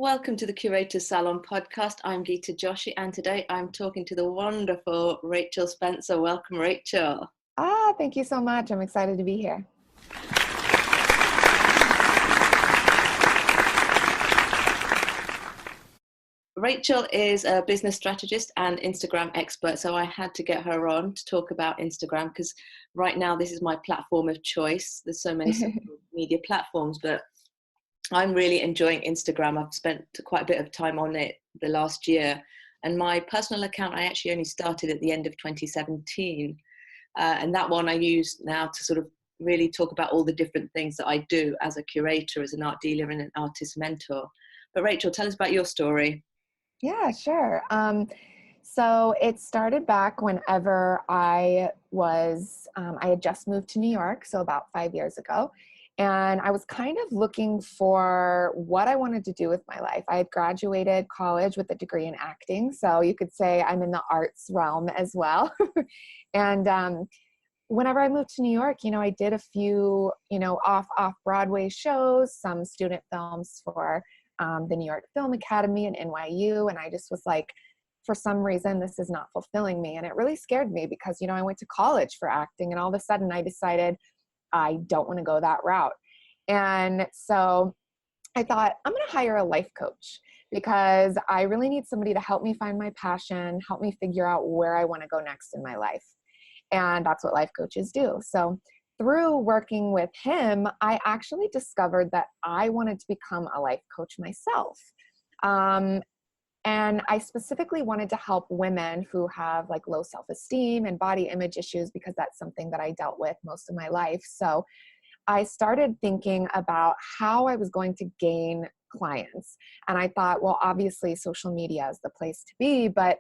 Welcome to the Curator Salon podcast. I'm Geeta Joshi, and today I'm talking to the wonderful Rachel Spencer. Welcome, Rachel. Thank you so much. I'm excited to be here. Rachel is a business strategist and Instagram expert, so I had to get her on to talk about Instagram because right now this is my platform of choice. There's so many social media platforms, but I'm really enjoying Instagram. I've spent quite a bit of time on it the last year. And my personal account, I actually only started at the end of 2017. And that one I use now to sort of really talk about all the different things that I do as a curator, as an art dealer and an artist mentor. But Rachel, tell us about your story. Yeah, sure. So it started back whenever I had just moved to New York, so about 5 years ago. And I was kind of looking for what I wanted to do with my life. I had graduated college with a degree in acting, so you could say I'm in the arts realm as well. And whenever I moved to New York, I did a few, off Broadway shows, some student films for the New York Film Academy and NYU. And I just was like, for some reason, this is not fulfilling me. And it really scared me because, I went to college for acting, and all of a sudden I decided I don't want to go that route. And so I thought, I'm going to hire a life coach because I really need somebody to help me find my passion, help me figure out where I want to go next in my life. And that's what life coaches do. So through working with him, I actually discovered that I wanted to become a life coach myself. And I specifically wanted to help women who have like low self-esteem and body image issues because that's something that I dealt with most of my life. So I started thinking about how I was going to gain clients. And I thought, well, obviously social media is the place to be, but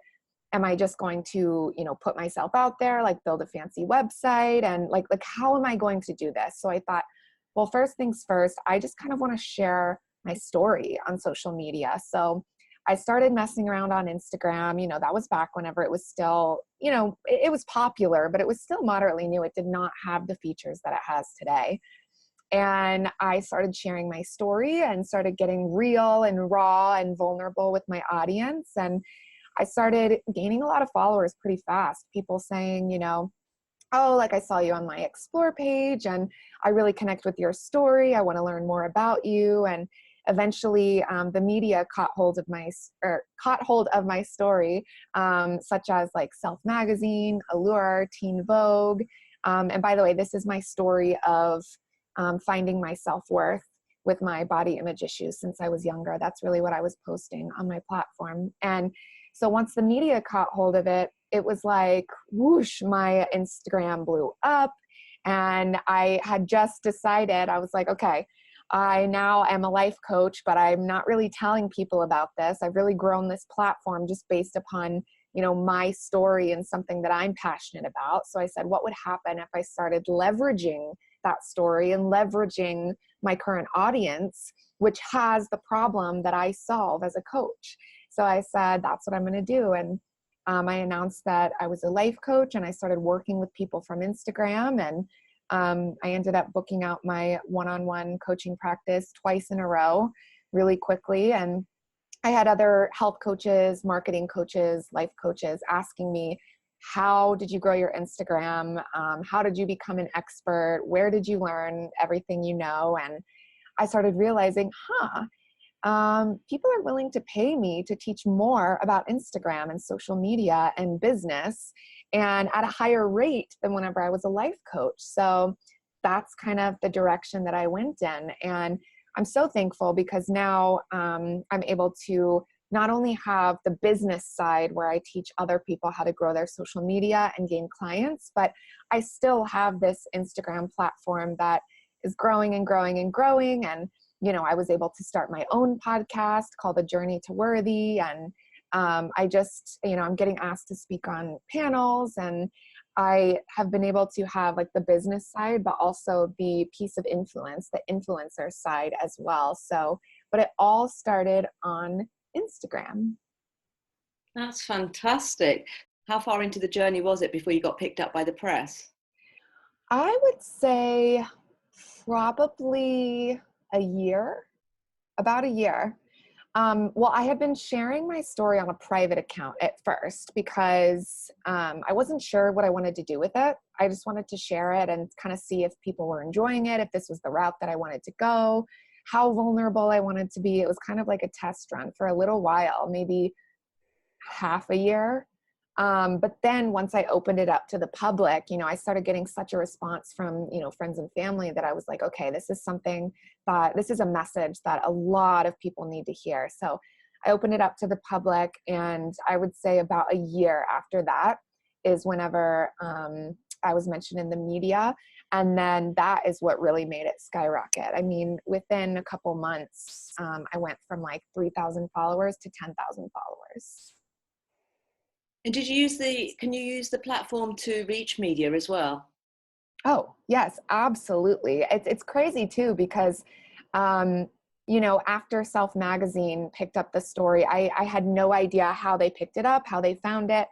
am I just going to, put myself out there, like build a fancy website and like how am I going to do this? So I thought, well, first things first, I just kind of want to share my story on social media. So I started messing around on Instagram. That was back whenever it was still, it was popular, but it was still moderately new. It did not have the features that it has today. And I started sharing my story and started getting real and raw and vulnerable with my audience. And I started gaining a lot of followers pretty fast. People saying, oh, like I saw you on my Explore page and I really connect with your story. I want to learn more about you. And eventually the media caught hold of my story, such as like Self Magazine, Allure, Teen Vogue. And by the way, this is my story of finding my self-worth with my body image issues since I was younger. That's really what I was posting on my platform. And so once the media caught hold of it, it was like, whoosh, my Instagram blew up. And I had just decided, I was like, okay, I now am a life coach, but I'm not really telling people about this. I've really grown this platform just based upon, my story and something that I'm passionate about. So I said, what would happen if I started leveraging that story and leveraging my current audience, which has the problem that I solve as a coach? So I said, that's what I'm going to do. And I announced that I was a life coach and I started working with people from Instagram. And I ended up booking out my one-on-one coaching practice twice in a row really quickly. And I had other health coaches, marketing coaches, life coaches asking me, how did you grow your Instagram? How did you become an expert? Where did you learn everything you know? And I started realizing, people are willing to pay me to teach more about Instagram and social media and business, and at a higher rate than whenever I was a life coach. So that's kind of the direction that I went in. And I'm so thankful because now I'm able to not only have the business side where I teach other people how to grow their social media and gain clients, but I still have this Instagram platform that is growing and growing and growing. And, I was able to start my own podcast called The Journey to Worthy. And I'm getting asked to speak on panels, and I have been able to have like the business side, but also the piece of influence, the influencer side as well. So, but it all started on Instagram. That's fantastic. How far into the journey was it before you got picked up by the press? I would say probably about a year. Well, I had been sharing my story on a private account at first because I wasn't sure what I wanted to do with it. I just wanted to share it and kind of see if people were enjoying it, if this was the route that I wanted to go, how vulnerable I wanted to be. It was kind of like a test run for a little while, maybe half a year. But then once I opened it up to the public, I started getting such a response from, friends and family that I was like, okay, this is a message that a lot of people need to hear. So I opened it up to the public, and I would say about a year after that is whenever I was mentioned in the media. And then that is what really made it skyrocket. I mean, within a couple months, I went from like 3,000 followers to 10,000 followers. And can you use the platform to reach media as well? Oh, yes, absolutely. It's crazy too, because, after Self Magazine picked up the story, I had no idea how they picked it up, how they found it.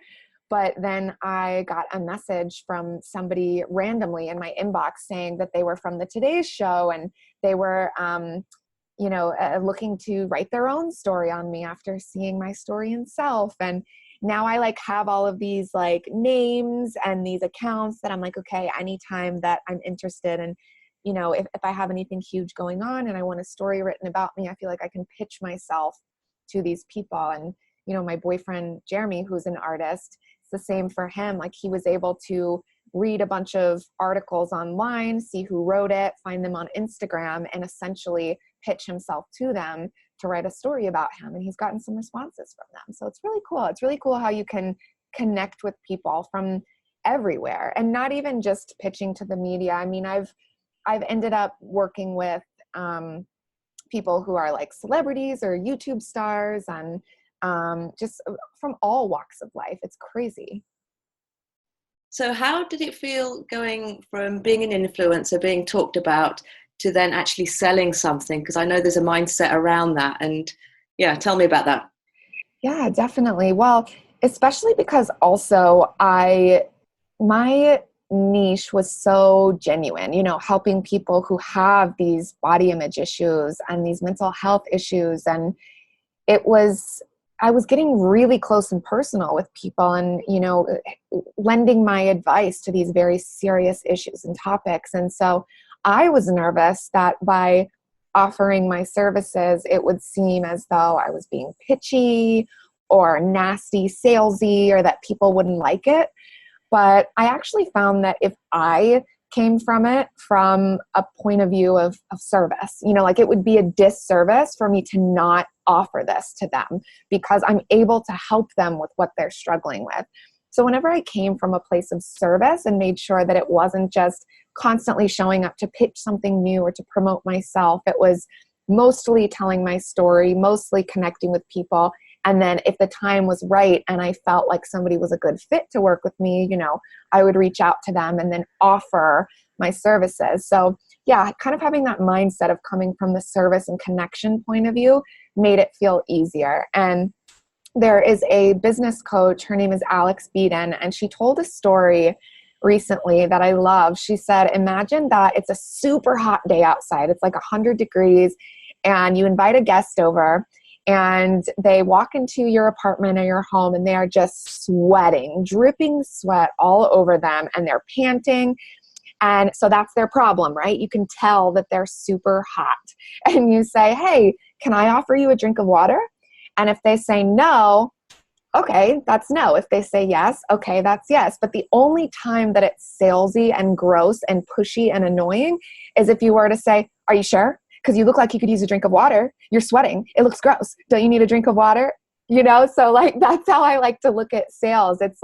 But then I got a message from somebody randomly in my inbox saying that they were from the Today Show, and they were, looking to write their own story on me after seeing my story in Self. And now I have all of these names and these accounts that I'm like, okay, anytime that I'm interested in, if I have anything huge going on and I want a story written about me, I feel like I can pitch myself to these people. And, my boyfriend, Jeremy, who's an artist, it's the same for him. He was able to read a bunch of articles online, see who wrote it, find them on Instagram, and essentially pitch himself to them to write a story about him. And he's gotten some responses from them. So it's really cool. It's really cool how you can connect with people from everywhere, and not even just pitching to the media. I mean, I've ended up working with people who are celebrities or YouTube stars, and just from all walks of life. It's crazy. So how did it feel going from being an influencer, being talked about, to then actually selling something? Because I know there's a mindset around that. And yeah, tell me about that. Yeah, definitely. Well, especially because also my niche was so genuine, helping people who have these body image issues and these mental health issues. And I was getting really close and personal with people, and, lending my advice to these very serious issues and topics. And so I was nervous that by offering my services, it would seem as though I was being pitchy or nasty, salesy, or that people wouldn't like it. But I actually found that if I came from it from a point of view of service, it would be a disservice for me to not offer this to them, because I'm able to help them with what they're struggling with. So whenever I came from a place of service and made sure that it wasn't just constantly showing up to pitch something new or to promote myself, it was mostly telling my story, mostly connecting with people. And then if the time was right and I felt like somebody was a good fit to work with me, I would reach out to them and then offer my services. So yeah, kind of having that mindset of coming from the service and connection point of view made it feel easier. And there is a business coach, her name is Alex Beaton, and she told a story recently that I love. She said, imagine that it's a super hot day outside. It's 100 degrees, and you invite a guest over, and they walk into your apartment or your home, and they are just sweating, dripping sweat all over them, and they're panting. And so that's their problem, right? You can tell that they're super hot. And you say, hey, can I offer you a drink of water? And if they say no, okay, that's no. If they say yes, okay, that's yes. But the only time that it's salesy and gross and pushy and annoying is if you were to say, are you sure? Because you look like you could use a drink of water. You're sweating. It looks gross. Don't you need a drink of water? So that's how I like to look at sales. It's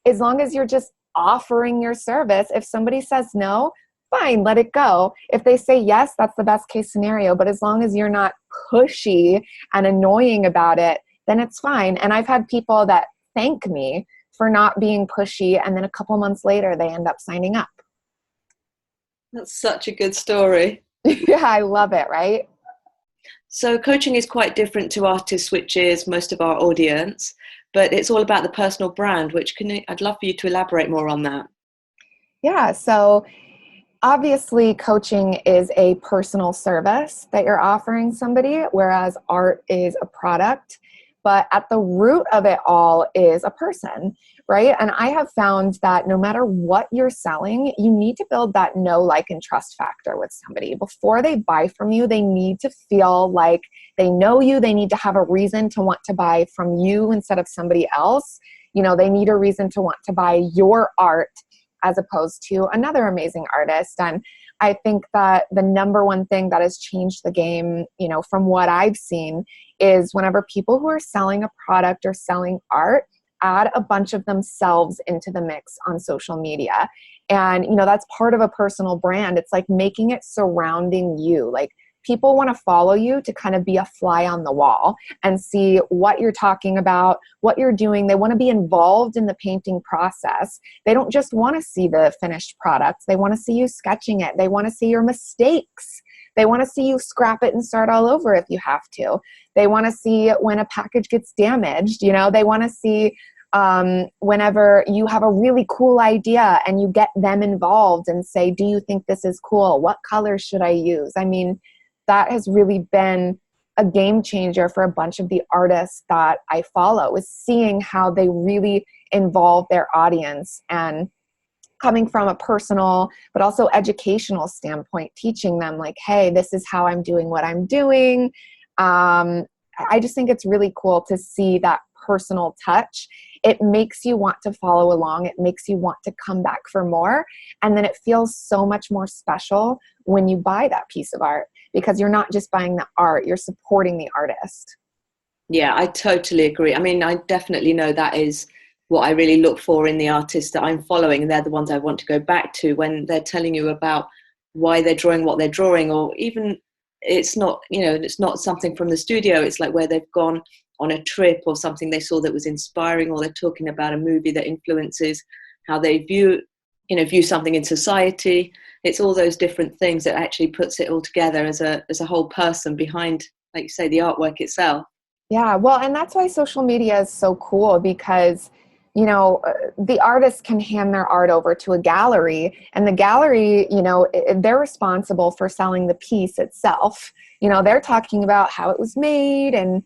as long as you're just offering your service, if somebody says no, fine, let it go. If they say yes, that's the best case scenario. But as long as you're not pushy and annoying about it, then it's fine. And I've had people that thank me for not being pushy, and then a couple months later, they end up signing up. That's such a good story. Yeah, I love it, right? So coaching is quite different to artists, which is most of our audience, but it's all about the personal brand, I'd love for you to elaborate more on that. Yeah. So Obviously, coaching is a personal service that you're offering somebody, whereas art is a product. But at the root of it all is a person, right? And I have found that no matter what you're selling, you need to build that know, like, and trust factor with somebody. Before they buy from you, they need to feel like they know you. They need to have a reason to want to buy from you instead of somebody else. You know, they need a reason to want to buy your art as opposed to another amazing artist. And I think that the number one thing that has changed the game, you know, from what I've seen, is whenever people who are selling a product or selling art add a bunch of themselves into the mix on social media. And, you know, that's part of a personal brand. It's like making it surrounding you. Like, people want to follow you to kind of be a fly on the wall and see what you're talking about, what you're doing. They want to be involved in the painting process. They don't just want to see the finished products. They want to see you sketching it. They want to see your mistakes. They want to see you scrap it and start all over if you have to. They want to see when a package gets damaged. You know, they want to see whenever you have a really cool idea and you get them involved and say, do you think this is cool? What colors should I use? I mean, that has really been a game changer for a bunch of the artists that I follow, is seeing how they really involve their audience, and coming from a personal but also educational standpoint, teaching them like, hey, this is how I'm doing what I'm doing. I just think it's really cool to see that personal touch. It makes you want to follow along. It makes you want to come back for more. And then it feels so much more special when you buy that piece of art, because you're not just buying the art, you're supporting the artist. Yeah, I totally agree. I mean, I definitely know that is what I really look for in the artists that I'm following. And they're the ones I want to go back to when they're telling you about why they're drawing what they're drawing, or even it's not, you know, it's not something from the studio. It's like where they've gone on a trip or something they saw that was inspiring, or they're talking about a movie that influences how they view something in society. It's all those different things that actually puts it all together as a whole person behind, like you say, the artwork itself. Yeah, well, and that's why social media is so cool, because, you know, the artist can hand their art over to a gallery, and the gallery, you know, they're responsible for selling the piece itself. You know, they're talking about how it was made and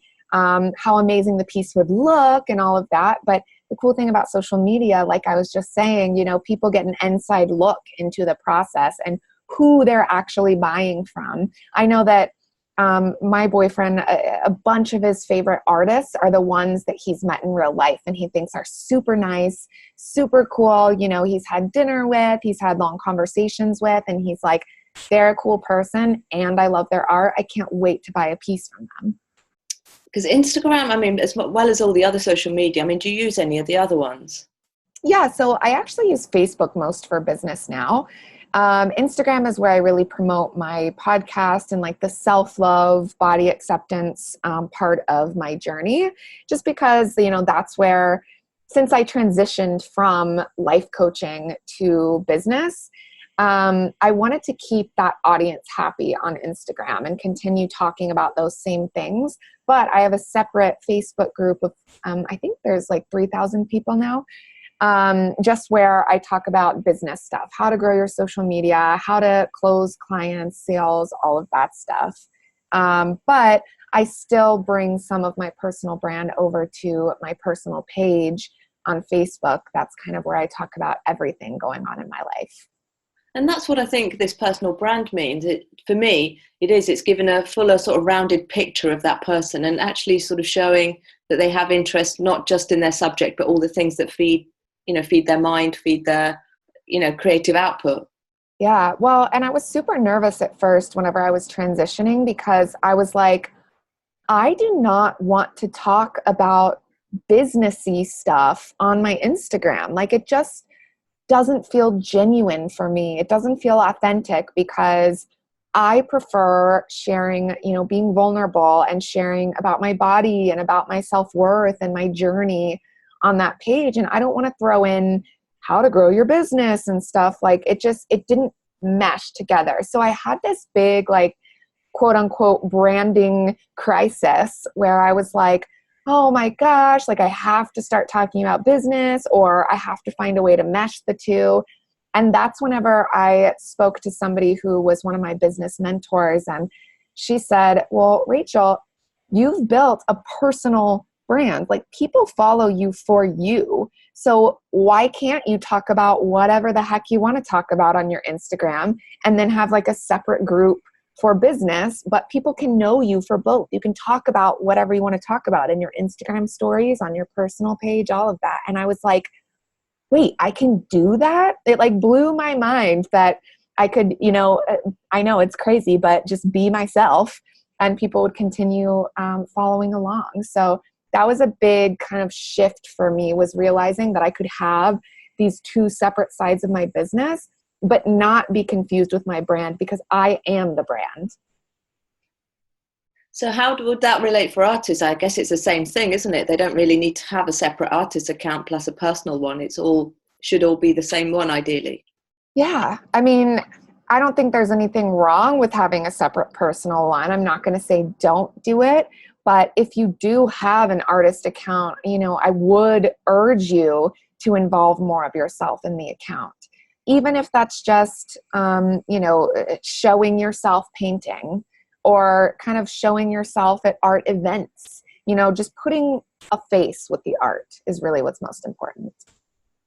how amazing the piece would look and all of that. But the cool thing about social media, like I was just saying, you know, people get an inside look into the process and who they're actually buying from. I know that my boyfriend, a bunch of his favorite artists are the ones that he's met in real life and he thinks are super nice, super cool. You know, he's had dinner with, he's had long conversations with, and he's like, they're a cool person and I love their art. I can't wait to buy a piece from them. Because Instagram, I mean, as well as all the other social media, I mean, do you use any of the other ones? Yeah, so I actually use Facebook most for business now. Instagram is where I really promote my podcast and like the self-love, body acceptance part of my journey, just because, you know, that's where, since I transitioned from life coaching to business, I wanted to keep that audience happy on Instagram and continue talking about those same things. But I have a separate Facebook group of, I think there's like 3,000 people now, just where I talk about business stuff, how to grow your social media, how to close clients, sales, all of that stuff. But I still bring some of my personal brand over to my personal page on Facebook. That's kind of where I talk about everything going on in my life. And that's what I think this personal brand means. For me, it's given a fuller sort of rounded picture of that person, and actually sort of showing that they have interest, not just in their subject, but all the things that feed their mind, feed their, creative output. Yeah, well, and I was super nervous at first whenever I was transitioning, because I was like, I do not want to talk about businessy stuff on my Instagram. Like, it just doesn't feel genuine for me. It doesn't feel authentic, because I prefer sharing, being vulnerable and sharing about my body and about my self-worth and my journey on that page. And I don't want to throw in how to grow your business and stuff. Like, it didn't mesh together. So I had this big, like, quote unquote branding crisis where I was like, oh my gosh, like, I have to start talking about business, or I have to find a way to mesh the two. And that's whenever I spoke to somebody who was one of my business mentors, and she said, well, Rachel, you've built a personal brand. Like, people follow you for you. So why can't you talk about whatever the heck you want to talk about on your Instagram, and then have like a separate group for business, but people can know you for both. You can talk about whatever you want to talk about in your Instagram stories, on your personal page, all of that. And I was like, wait, I can do that? It like blew my mind that I could, I know it's crazy, but just be myself and people would continue following along. So that was a big kind of shift for me, was realizing that I could have these two separate sides of my business, but not be confused with my brand, because I am the brand. So how would that relate for artists? I guess it's the same thing, isn't it? They don't really need to have a separate artist account plus a personal one. Should all be the same one, ideally. Yeah. I mean, I don't think there's anything wrong with having a separate personal one. I'm not going to say don't do it. But if you do have an artist account, I would urge you to involve more of yourself in the account. Even if that's just, showing yourself painting, or kind of showing yourself at art events, just putting a face with the art is really what's most important.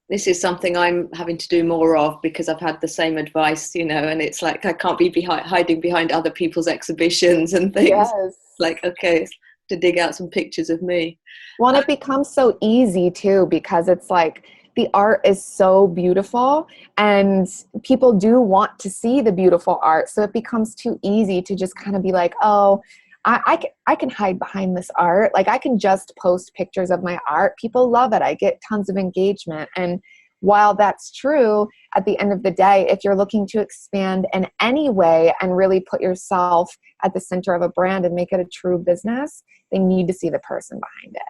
This is something I'm having to do more of, because I've had the same advice, and it's like I can't be hiding behind other people's exhibitions and things. Yes. Like, okay, to dig out some pictures of me. Well, and it becomes so easy too, because it's like the art is so beautiful and people do want to see the beautiful art. So it becomes too easy to just kind of be like, oh, I can hide behind this art. Like, I can just post pictures of my art. People love it. I get tons of engagement. And while that's true, at the end of the day, if you're looking to expand in any way and really put yourself at the center of a brand and make it a true business, they need to see the person behind it.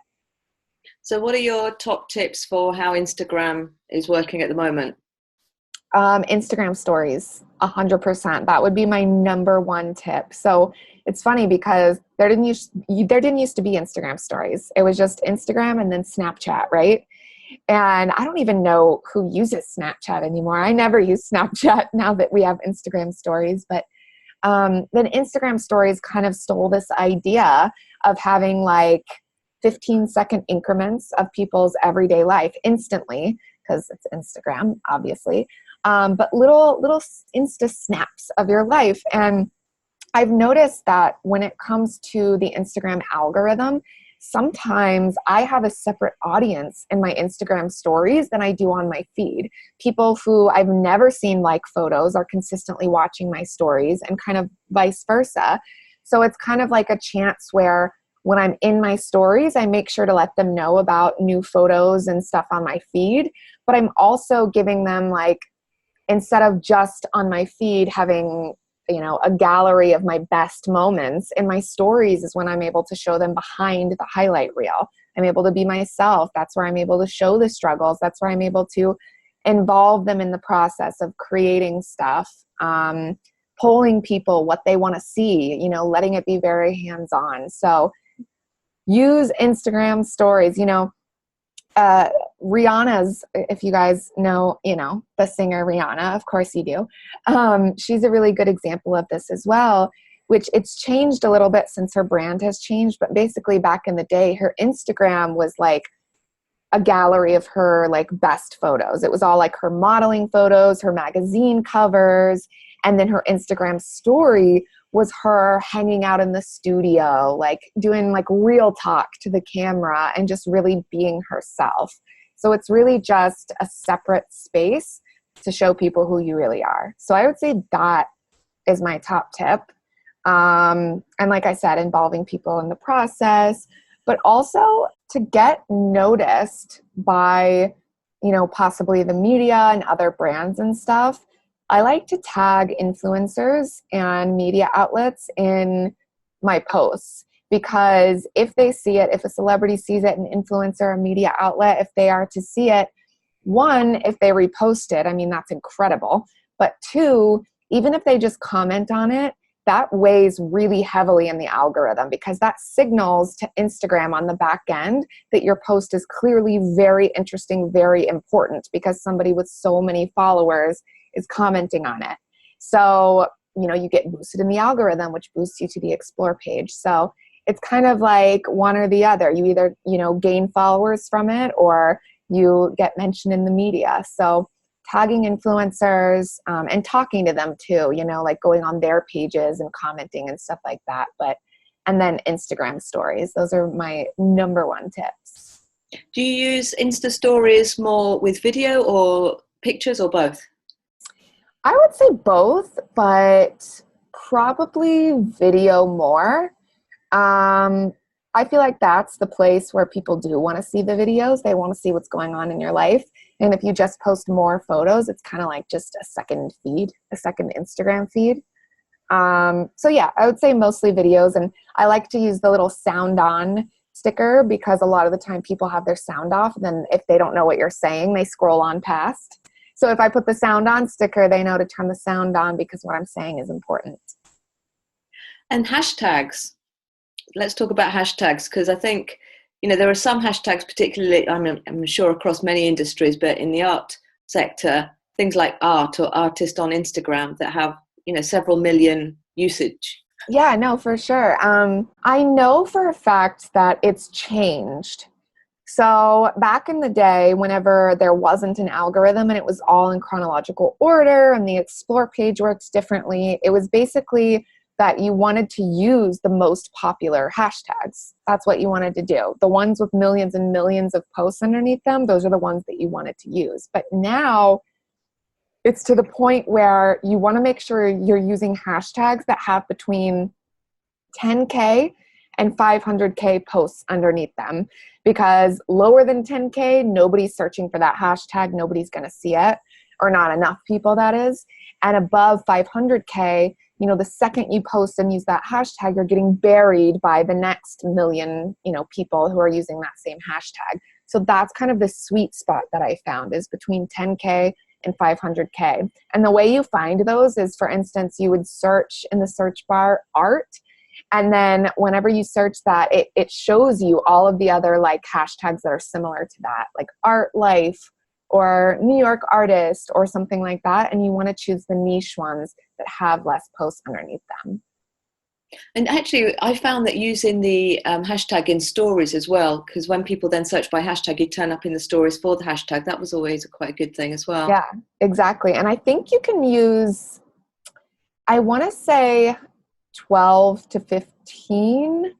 So what are your top tips for how Instagram is working at the moment? Instagram stories, 100%. That would be my number one tip. So it's funny because there didn't used to be Instagram stories. It was just Instagram and then Snapchat, right? And I don't even know who uses Snapchat anymore. I never use Snapchat now that we have Instagram stories. But then Instagram stories kind of stole this idea of having like 15-second increments of people's everyday life instantly, because it's Instagram, obviously. But little Insta snaps of your life. And I've noticed that when it comes to the Instagram algorithm, sometimes I have a separate audience in my Instagram stories than I do on my feed. People who I've never seen like photos are consistently watching my stories, and kind of vice versa. So it's kind of like a chance where when I'm in my stories, I make sure to let them know about new photos and stuff on my feed. But I'm also giving them, like, instead of just on my feed having, a gallery of my best moments, in my stories is when I'm able to show them behind the highlight reel. I'm able to be myself. That's where I'm able to show the struggles. That's where I'm able to involve them in the process of creating stuff, polling people what they want to see, letting it be very hands-on. So use Instagram stories. Rihanna's, if you guys know, the singer Rihanna, of course you do. She's a really good example of this as well, which it's changed a little bit since her brand has changed. But basically back in the day, her Instagram was like a gallery of her like best photos. It was all like her modeling photos, her magazine covers, and then her Instagram story was her hanging out in the studio, like doing like real talk to the camera and just really being herself. So it's really just a separate space to show people who you really are. So I would say that is my top tip. And like I said, involving people in the process, but also to get noticed by, possibly the media and other brands and stuff. I like to tag influencers and media outlets in my posts, because if they see it, if a celebrity sees it, an influencer, a media outlet, if they are to see it, one, if they repost it, I mean, that's incredible. But two, even if they just comment on it, that weighs really heavily in the algorithm, because that signals to Instagram on the back end that your post is clearly very interesting, very important, because somebody with so many followers is commenting on it. So, you get boosted in the algorithm, which boosts you to the explore page. So it's kind of like one or the other. You either, gain followers from it, or you get mentioned in the media. So tagging influencers and talking to them too, like going on their pages and commenting and stuff like that. And then Instagram stories. Those are my number one tips. Do you use Insta stories more with video or pictures, or both? I would say both, but probably video more. I feel like that's the place where people do want to see the videos. They want to see what's going on in your life. And if you just post more photos, it's kind of like just a second feed, a second Instagram feed. So yeah, I would say mostly videos. And I like to use the little sound on sticker, because a lot of the time people have their sound off. And then if they don't know what you're saying, they scroll on past. So if I put the sound on sticker, they know to turn the sound on, because what I'm saying is important. And hashtags. Let's talk about hashtags, because I think, there are some hashtags, particularly, I'm sure across many industries, but in the art sector, things like art or artist on Instagram that have, several million usage. Yeah, no, for sure. I know for a fact that it's changed. So back in the day, whenever there wasn't an algorithm and it was all in chronological order and the explore page worked differently, it was basically that you wanted to use the most popular hashtags. That's what you wanted to do. The ones with millions and millions of posts underneath them, those are the ones that you wanted to use. But now it's to the point where you want to make sure you're using hashtags that have between 10K and 500K posts underneath them, because lower than 10K, nobody's searching for that hashtag. Nobody's going to see it, or not enough people, that is. And above 500K, the second you post and use that hashtag, you're getting buried by the next million, people who are using that same hashtag. So that's kind of the sweet spot that I found, is between 10K and 500K. And the way you find those is, for instance, you would search in the search bar art. And then whenever you search that, it shows you all of the other like hashtags that are similar to that, like art life or New York artist or something like that. And you want to choose the niche ones that have less posts underneath them. And actually, I found that using the hashtag in stories as well, because when people then search by hashtag, you turn up in the stories for the hashtag. That was always quite a good thing as well. Yeah, exactly. And I think you can use, I want to say 12 to 15.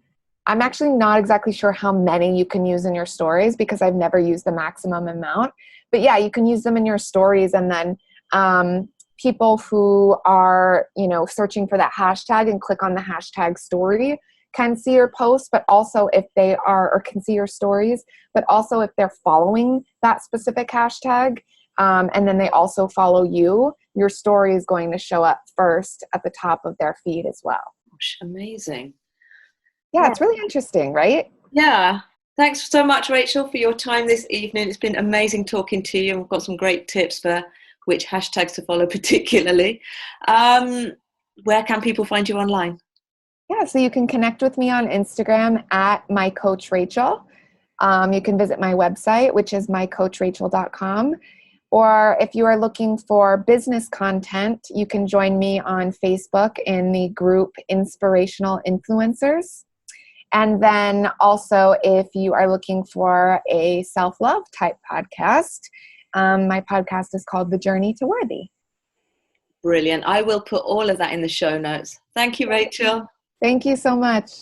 I'm actually not exactly sure how many you can use in your stories, because I've never used the maximum amount. But yeah, you can use them in your stories, and then people who are, searching for that hashtag and click on the hashtag story can see your post, but also if they are, or can see your stories, but also if they're following that specific hashtag, and then they also follow you, your story is going to show up first at the top of their feed as well. Gosh, amazing. Yeah, it's really interesting, right? Yeah. Thanks so much, Rachel, for your time this evening. It's been amazing talking to you. We've got some great tips for which hashtags to follow particularly. Where can people find you online? Yeah, so you can connect with me on Instagram at mycoachrachel. You can visit my website, which is mycoachrachel.com. Or if you are looking for business content, you can join me on Facebook in the group Inspirational Influencers. And then also, if you are looking for a self-love type podcast, my podcast is called The Journey to Worthy. Brilliant. I will put all of that in the show notes. Thank you, Rachel. Thank you so much.